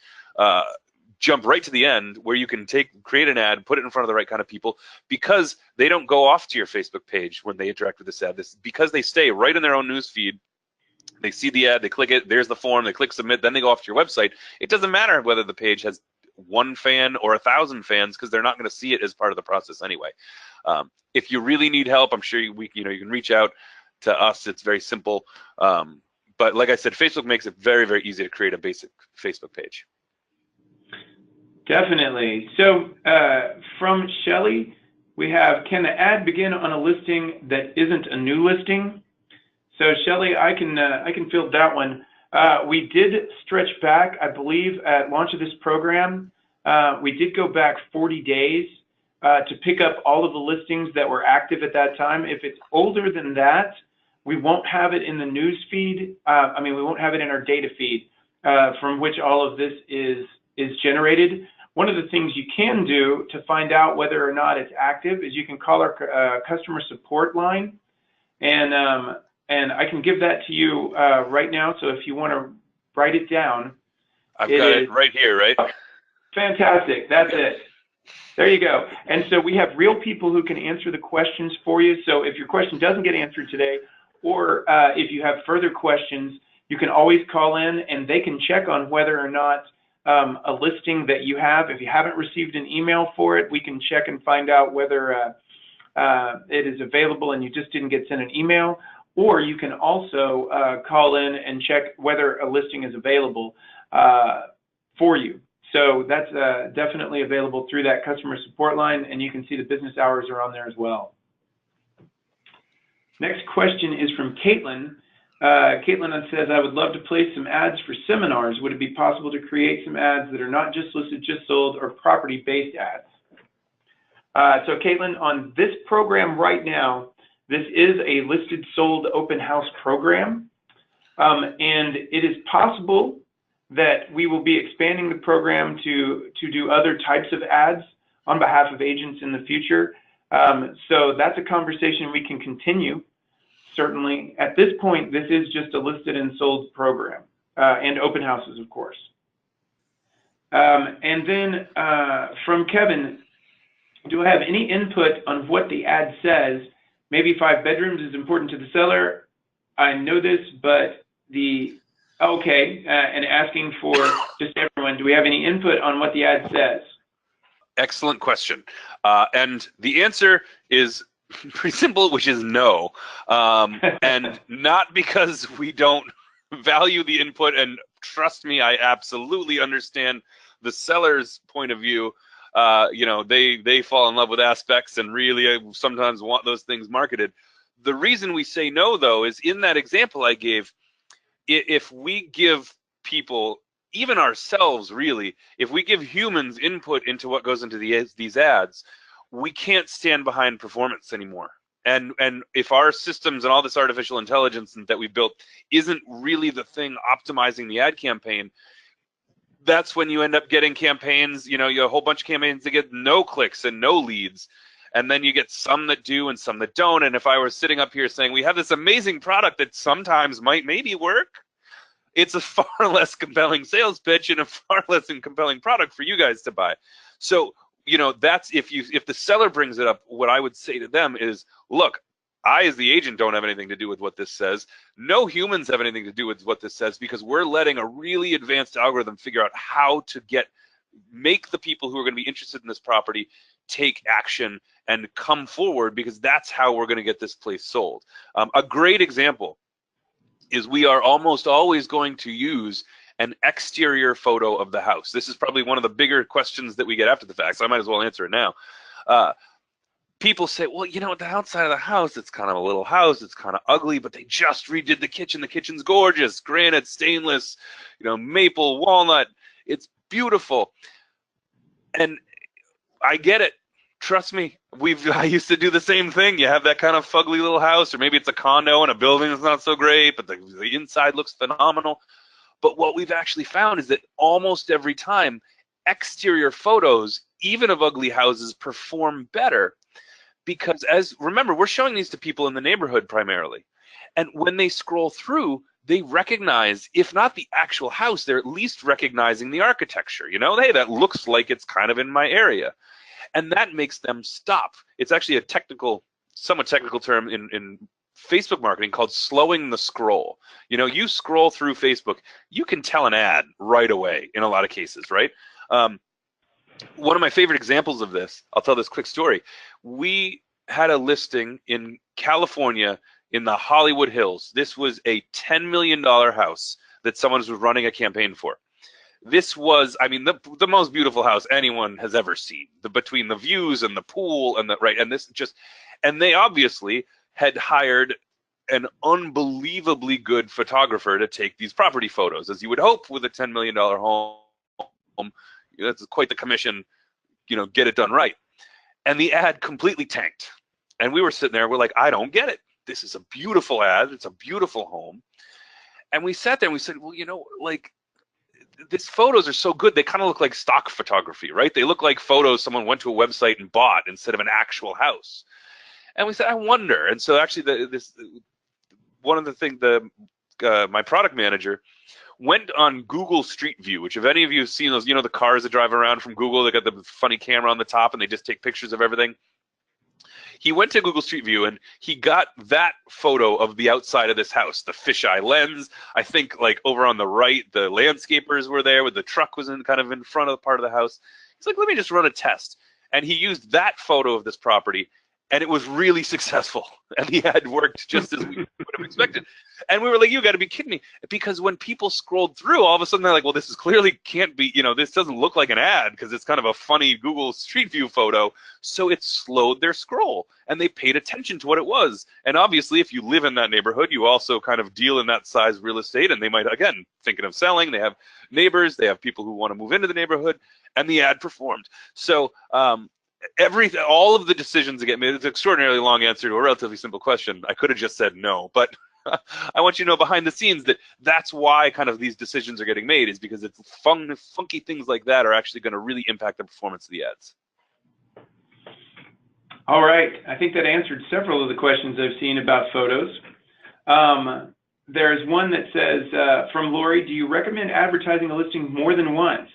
Speaker 2: jump right to the end where you can create an ad, put it in front of the right kind of people, because they don't go off to your Facebook page when they interact with this ad. Because they stay right in their own news feed. They see the ad, they click it, there's the form, they click submit, then they go off to your website. It doesn't matter whether the page has 1 fan or 1,000 fans, because they're not going to see it as part of the process anyway. If you really need help, I'm sure you can reach out to us. It's very simple. But like I said, Facebook makes it very, very easy to create a basic Facebook page.
Speaker 1: Definitely. So from Shelly, we have, can the ad begin on a listing that isn't a new listing? So Shelly, I can field that one. We did stretch back, I believe, at launch of this program. We did go back 40 days to pick up all of the listings that were active at that time. If it's older than that, we won't have it in the news feed. We won't have it in our data feed from which all of this is generated. One of the things you can do to find out whether or not it's active is you can call our customer support line, and I can give that to you right now. So if you want to write it down,
Speaker 2: I've got it right here, right?
Speaker 1: Fantastic. That's it. There you go. And so we have real people who can answer the questions for you. So if your question doesn't get answered today, or if you have further questions, you can always call in, and they can check on whether or not a listing that you have, if you haven't received an email for it, we can check and find out whether it is available and you just didn't get sent an email. Or you can also call in and check whether a listing is available for you. So that's definitely available through that customer support line, and you can see the business hours are on there as well. Next question is from Caitlin. Caitlin says, I would love to place some ads for seminars. Would it be possible to create some ads that are not just listed, just sold, or property-based ads? So Caitlin, on this program right now, this is a listed sold open house program, and it is possible that we will be expanding the program to do other types of ads on behalf of agents in the future. So that's a conversation we can continue. Certainly, at this point, this is just a listed and sold program, and open houses, of course. And then from Kevin, do I have any input on what the ad says? Maybe 5 bedrooms is important to the seller. I know this, but and asking for just everyone, do we have any input on what the ad says?
Speaker 2: Excellent question. And the answer is pretty simple, which is no. And not because we don't value the input, and trust me, I absolutely understand the seller's point of view. you know, they fall in love with aspects and really sometimes want those things marketed. The reason we say no, though, is in that example I gave, if we give people, even ourselves really, if we give humans input into what goes into these ads, we can't stand behind performance anymore. And if our systems and all this artificial intelligence that we built isn't really the thing optimizing the ad campaign, that's when you end up getting campaigns, you know, you have a whole bunch of campaigns that get no clicks and no leads. And then you get some that do and some that don't. And if I were sitting up here saying we have this amazing product that sometimes might maybe work, it's a far less compelling sales pitch and a far less compelling product for you guys to buy. So, you know, that's if the seller brings it up, what I would say to them is, look, I as the agent don't have anything to do with what this says. No humans have anything to do with what this says, because we're letting a really advanced algorithm figure out how to make the people who are going to be interested in this property take action and come forward, because that's how we're going to get this place sold. A great example is we are almost always going to use an exterior photo of the house. This is probably one of the bigger questions that we get after the fact, so I might as well answer it now. People say, well, you know, the outside of the house, it's kind of a little house, it's kind of ugly, but they just redid the kitchen. The kitchen's gorgeous, granite, stainless, you know, maple, walnut. It's beautiful. And I get it. Trust me, I used to do the same thing. You have that kind of fugly little house, or maybe it's a condo and a building that's not so great, but the inside looks phenomenal. But what we've actually found is that almost every time, exterior photos, even of ugly houses, perform better, because remember, we're showing these to people in the neighborhood primarily. And when they scroll through, they recognize, if not the actual house, they're at least recognizing the architecture. You know, hey, that looks like it's kind of in my area. And that makes them stop. It's actually a somewhat technical term in Facebook marketing called slowing the scroll. You know, you scroll through Facebook, you can tell an ad right away in a lot of cases, right? One of my favorite examples of this, I'll tell this quick story. We had a listing in California in the Hollywood Hills. This was a $10 million house that someone was running a campaign for. This was, I mean, the most beautiful house anyone has ever seen. Between the views and the pool and and they obviously had hired an unbelievably good photographer to take these property photos, as you would hope with a $10 million home. That's quite the commission, you know, get it done right. And the ad completely tanked. And we were sitting there, we're like, I don't get it. This is a beautiful ad. It's a beautiful home. And we sat there and we said, well, you know, like, these photos are so good, they kind of look like stock photography, right? They look like photos someone went to a website and bought instead of an actual house. And we said, I wonder. And so actually, one of the things, my product manager went on Google Street View, which if any of you have seen those, you know, the cars that drive around from Google, they got the funny camera on the top and they just take pictures of everything. He went to Google Street View and he got that photo of the outside of this house, the fisheye lens. I think like over on the right, the landscapers were there, with the truck was kind of in front of the part of the house. He's like, let me just run a test. And he used that photo of this property, and it was really successful. And the ad worked just as we would have expected. And we were like, you got to be kidding me. Because when people scrolled through, all of a sudden they're like, well, this is clearly can't be, you know, this doesn't look like an ad because it's kind of a funny Google Street View photo. So it slowed their scroll and they paid attention to what it was. And obviously, if you live in that neighborhood, you also kind of deal in that size real estate, and they might, again, thinking of selling, they have neighbors, they have people who want to move into the neighborhood, and the ad performed. So, all of the decisions that get made, it's an extraordinarily long answer to a relatively simple question. I could have just said no, but I want you to know behind the scenes that that's why kind of these decisions are getting made, is because it's funky things like that are actually going to really impact the performance of the ads.
Speaker 1: All right. I think that answered several of the questions I've seen about photos. There's one that says, from Lori, do you recommend advertising a listing more than once,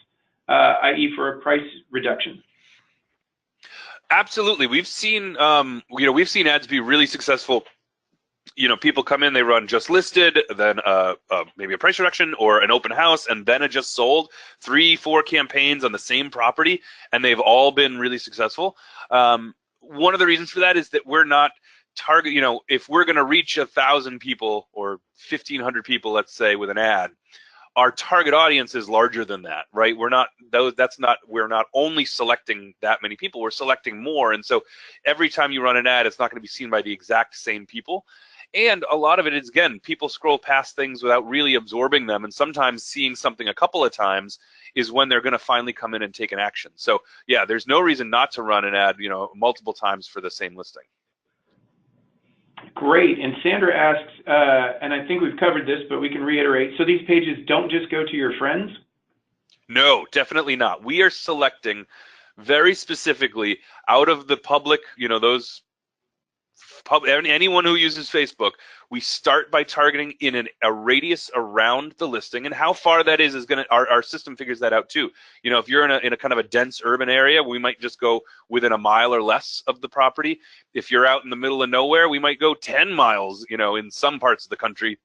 Speaker 1: i.e. for a price reduction?
Speaker 2: Absolutely. We've seen, we've seen ads be really successful. You know, people come in, they run just listed, then maybe a price reduction or an open house, and then it just sold 3-4 campaigns on the same property, and they've all been really successful. One of the reasons for that is that we're not target, you know, if we're going to reach 1,000 people or 1,500 people, let's say, with an ad, our target audience is larger than that, right? We're not only selecting that many people, we're selecting more. And so every time you run an ad, it's not going to be seen by the exact same people. And a lot of it is, again, people scroll past things without really absorbing them. And sometimes seeing something a couple of times is when they're going to finally come in and take an action. So yeah, there's no reason not to run an ad, multiple times for the same listing.
Speaker 1: Great. And Sandra asks, and I think we've covered this, but we can reiterate. So these pages don't just go to your friends?
Speaker 2: No, definitely not. We are selecting very specifically out of the public, anyone who uses Facebook. We start by targeting in a radius around the listing, and how far that is going to, our system figures that out too. If you're in a kind of a dense urban area, we might just go within a mile or less of the property. If you're out in the middle of nowhere, we might go 10 miles, in some parts of the country.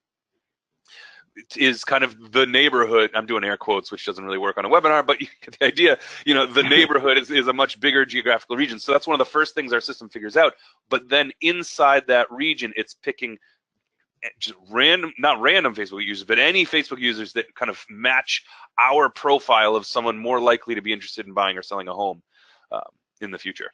Speaker 2: Is kind of the neighborhood. I'm doing air quotes, which doesn't really work on a webinar, but you get the idea. The neighborhood is a much bigger geographical region. So that's one of the first things our system figures out. But then inside that region, it's picking just not random Facebook users, but any Facebook users that kind of match our profile of someone more likely to be interested in buying or selling a home in the future.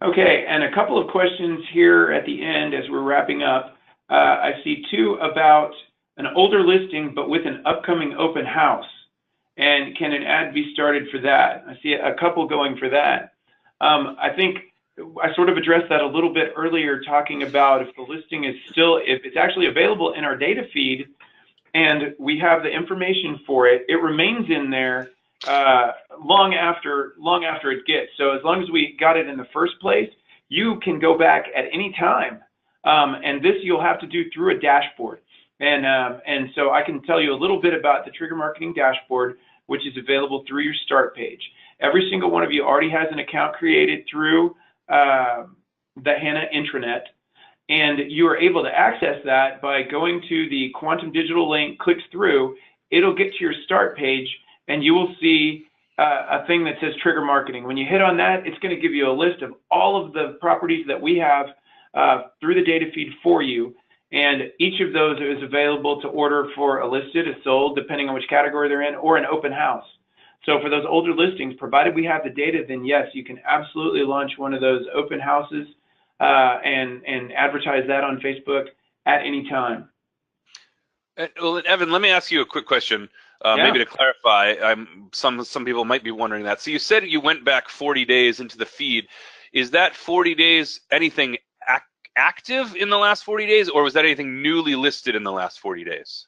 Speaker 1: Okay, and a couple of questions here at the end as we're wrapping up. I see two about an older listing, but with an upcoming open house. And can an ad be started for that? I see a couple going for that. I think I sort of addressed that a little bit earlier, talking about if the listing is if it's actually available in our data feed and we have the information for it, it remains in there long after it gets. So as long as we got it in the first place, you can go back at any time. And this you'll have to do through a dashboard. And so I can tell you a little bit about the Trigger Marketing dashboard, which is available through your start page. Every single one of you already has an account created through the HANA intranet, and you are able to access that by going to the Quantum Digital link, clicks through, it'll get to your start page, and you will see a thing that says Trigger Marketing. When you hit on that, it's going to give you a list of all of the properties that we have through the data feed for you, and each of those is available to order for a listed, a sold, depending on which category they're in, or an open house. So for those older listings, provided we have the data, then yes, you can absolutely launch one of those open houses and advertise that on Facebook at any time.
Speaker 2: Well, Evan, let me ask you a quick question, maybe to clarify. Some people might be wondering that. So you said you went back 40 days into the feed. Is that 40 days anything active in the last 40 days, or was that anything newly listed in the last 40 days?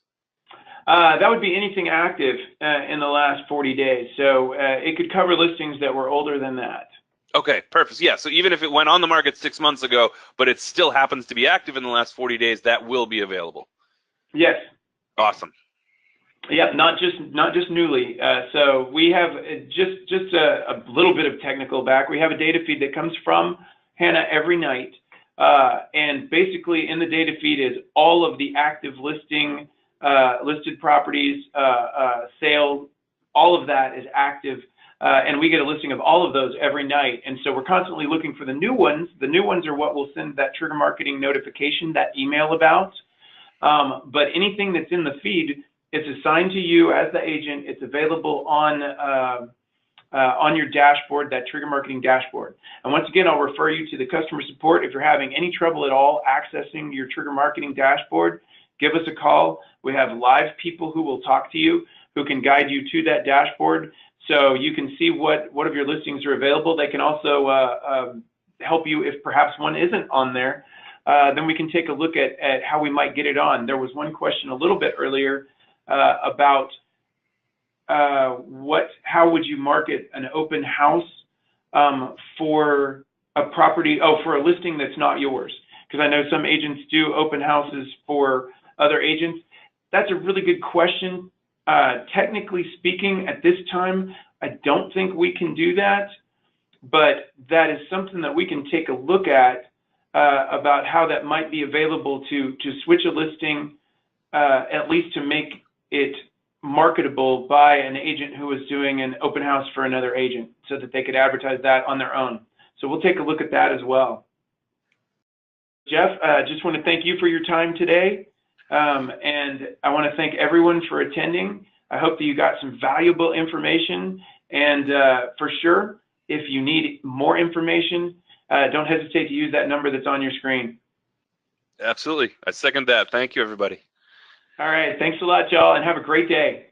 Speaker 1: That would be anything active in the last 40 days. So it could cover listings that were older than that. Okay,
Speaker 2: perfect. Yeah, so even if it went on the market 6 months ago, but it still happens to be active in the last 40 days, that will be available.
Speaker 1: Yes.
Speaker 2: Awesome.
Speaker 1: Yep, not just newly. So we have just a little bit of technical back. We have a data feed that comes from HANA every night. And basically in the data feed is all of the active listed properties, sale, all of that is active, and we get a listing of all of those every night. And so we're constantly looking for the new ones. The new ones are what we'll send that Trigger Marketing notification, that email about. But anything that's in the feed, it's assigned to you as the agent. It's available on your dashboard, that Trigger Marketing dashboard. And once again, I'll refer you to the customer support. If you're having any trouble at all accessing your Trigger Marketing dashboard, give us a call. We have live people who will talk to you, who can guide you to that dashboard so you can see what of your listings are available. They can also help you if perhaps one isn't on there. Then we can take a look at how we might get it on. There was one question a little bit earlier about how would you market an open house for a property, for a listing that's not yours? Because I know some agents do open houses for other agents. That's a really good question. Technically speaking, at this time, I don't think we can do that, but that is something that we can take a look at about how that might be available to switch a listing, at least to make it marketable by an agent who is doing an open house for another agent so that they could advertise that on their own. So we'll take a look at that as well. Jeff, just want to thank you for your time today. And I want to thank everyone for attending. I hope that you got some valuable information. And for sure, if you need more information, don't hesitate to use that number that's on your screen.
Speaker 2: Absolutely. I second that. Thank you, everybody.
Speaker 1: All right. Thanks a lot, y'all, and have a great day.